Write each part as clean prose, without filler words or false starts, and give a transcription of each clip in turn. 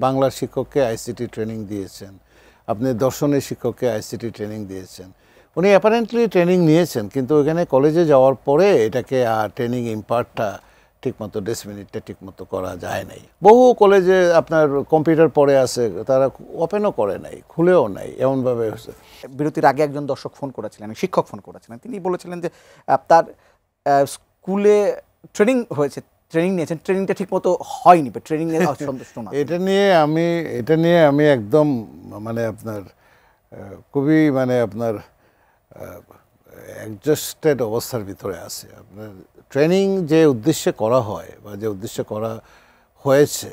বাংলার শিক্ষককে ICT training দিয়েছেন, আপনি দর্শনের শিক্ষককে আইসিটি ট্রেনিং দিয়েছেন। উনি অ্যাপারেন্টলি ট্রেনিং নিয়েছেন, কিন্তু ওখানে কলেজে যাওয়ার পরে এটাকে আর ট্রেনিং ইম্পার্টটা ঠিকমতো মিনিটটা ঠিকমতো করা যায় নাই। বহু কলেজে আপনার কম্পিউটার পড়ে আছে, তারা ওপেনও করে নাই, খুলেও নাই, এমনভাবে হচ্ছে। বিরতির আগে একজন দর্শক ফোন করেছিলেন, শিক্ষক ফোন করেছিলেন, তিনি বলেছিলেন যে তার স্কুলে ট্রেনিং হয়েছে, ট্রেনিং নিয়েছেন, ট্রেনিংটা ঠিকমতো হয়নি, ট্রেনিং নিয়ে অসন্তুষ্ট না। এটা নিয়ে আমি একদম মানে আপনার খুবই মানে আপনার অ্যাডজাস্টেড অবস্থার ভিতরে আছে। আপনার ট্রেনিং যে উদ্দেশ্যে করা হয় বা যে উদ্দেশ্যে করা হয়েছে,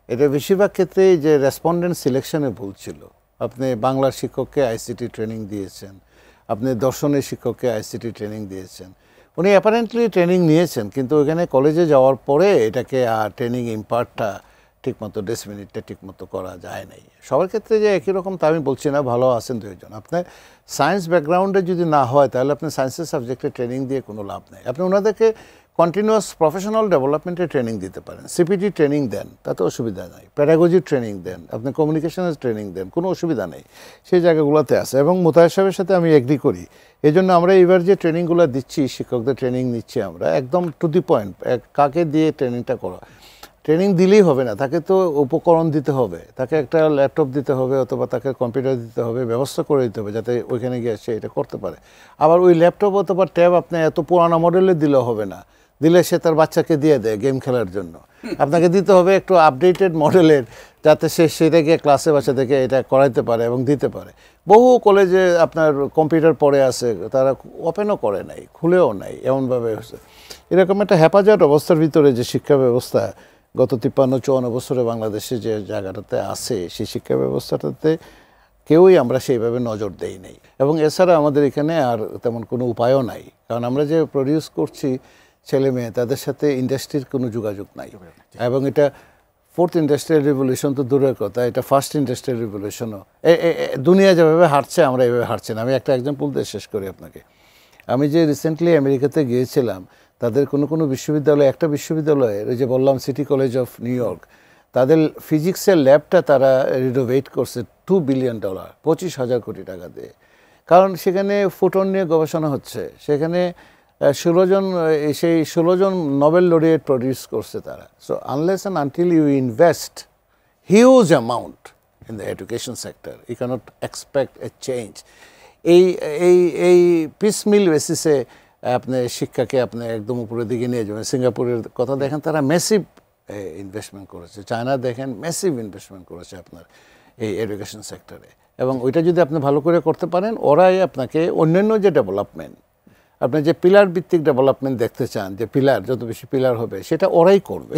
এটা বেশিরভাগ ক্ষেত্রেই যে রেসপন্ডেন্ট সিলেকশনে ভুল ছিল। আপনি বাংলার শিক্ষককে আইসিটি ট্রেনিং দিয়েছেন, আপনি দর্শনের শিক্ষককে আইসিটি ট্রেনিং দিয়েছেন। উনি অ্যাপারেন্টলি ট্রেনিং নিয়েছেন, কিন্তু ওখানে কলেজে যাওয়ার পরে এটাকে আর ট্রেনিং ইম্পার্টটা ঠিকমতো মিনিটটা ঠিকমতো করা যায় নাই। সবার ক্ষেত্রে যে একই রকম তা আমি বলছি না, ভালো আছেন দুইজন। আপনার সায়েন্স ব্যাকগ্রাউন্ডে যদি না হয়, তাহলে আপনি সায়েন্সের সাবজেক্টে ট্রেনিং দিয়ে কোনো লাভ নেই। আপনি ওনাদেরকে কন্টিনিউয়াস প্রফেশনাল ডেভেলপমেন্টে ট্রেনিং দিতে পারেন, সিপিটি ট্রেনিং দেন, তাতে অসুবিধা নাই, প্যাডাগজি ট্রেনিং দেন, আপনি কমিউনিকেশনের ট্রেনিং দেন, কোনো অসুবিধা নেই, সেই জায়গাগুলোতে আছে। এবং মোতায়ের সাহেবের সাথে আমি এগ্রি করি। এই জন্য আমরা এবার যে ট্রেনিংগুলো দিচ্ছি, শিক্ষকদের ট্রেনিং নিচ্ছি আমরা, একদম টু দি পয়েন্ট। কাকে দিয়ে ট্রেনিংটা করা, ট্রেনিং দিলেই হবে না, তাকে তো উপকরণ দিতে হবে, তাকে একটা ল্যাপটপ দিতে হবে, অথবা তাকে কম্পিউটার দিতে হবে, ব্যবস্থা করে দিতে হবে যাতে ওইখানে গিয়ে সে এটা করতে পারে। আবার ওই ল্যাপটপ অথবা ট্যাব আপনি এত পুরানো মডেলে দিলে হবে না, দিলে সে তার বাচ্চাকে দিয়ে দেয় গেম খেলার জন্য। আপনাকে দিতে হবে একটু আপডেটেড মডেলের, যাতে সে সেটা গিয়ে ক্লাসে বাচ্চাদেরকে এটা করাইতে পারে এবং দিতে পারে। বহু কলেজে আপনার কম্পিউটার পড়ে আছে, তারা ওপেনও করে নাই, খুলেও নাই, এমনভাবে হচ্ছে। এরকম একটা হেফাজত অবস্থার ভিতরে যে শিক্ষা ব্যবস্থা গত 53-54 বছরে বাংলাদেশে যে জায়গাটাতে আছে, সেই শিক্ষা ব্যবস্থাটাতে কেউই আমরা সেইভাবে নজর দেই নাই। এবং এছাড়া আমাদের এখানে আর তেমন কোনো উপায়ও নাই, কারণ আমরা যে প্রডিউস করছি ছেলে মেয়ে, তাদের সাথে ইন্ডাস্ট্রির কোনো যোগাযোগ নাই। এবং এটা ফোর্থ ইন্ডাস্ট্রিয়াল রিভলিউশন তো দূরের কথা, এটা ফার্স্ট ইন্ডাস্ট্রিয়াল রিভলিউশনও। দুনিয়া যেভাবে হাঁটছে আমরা এভাবে হাঁটছি না। আমি একটা এক্সাম্পল দিয়ে শেষ করি আপনাকে। আমি যে রিসেন্টলি আমেরিকাতে গিয়েছিলাম, তাদের কোনো বিশ্ববিদ্যালয়, একটা বিশ্ববিদ্যালয়ের, ওই যে বললাম city college of new York, তাদের ফিজিক্সের ল্যাবটা তারা রিনোভেট করছে $2 বিলিয়ন, 25,000 কোটি টাকা দিয়ে। কারণ সেখানে ফোটন নিয়ে গবেষণা হচ্ছে, সেখানে 16 জন নোবেল লরিয়েট প্রডিউস করছে তারা। So unless and until you invest huge amount in the education sector, you can't expect a change. এই পিসমিল বেসিসে আপনি শিক্ষাকে আপনি একদম উপরের দিকে নিয়ে যাবেন। সিঙ্গাপুরের কথা দেখেন, তারা ম্যাসিভ ইনভেস্টমেন্ট করেছে। চায়না দেখেন ম্যাসিভ ইনভেস্টমেন্ট করেছে আপনার এই এডুকেশন সেক্টরে। এবং ওইটা যদি আপনি ভালো করে করতে পারেন, ওরাই আপনাকে অন্যান্য যে ডেভেলপমেন্ট, আপনি যে পিলার ভিত্তিক ডেভেলপমেন্ট দেখতে চান, যে পিলার যত বেশি পিলার হবে, সেটা ওরাই করবে।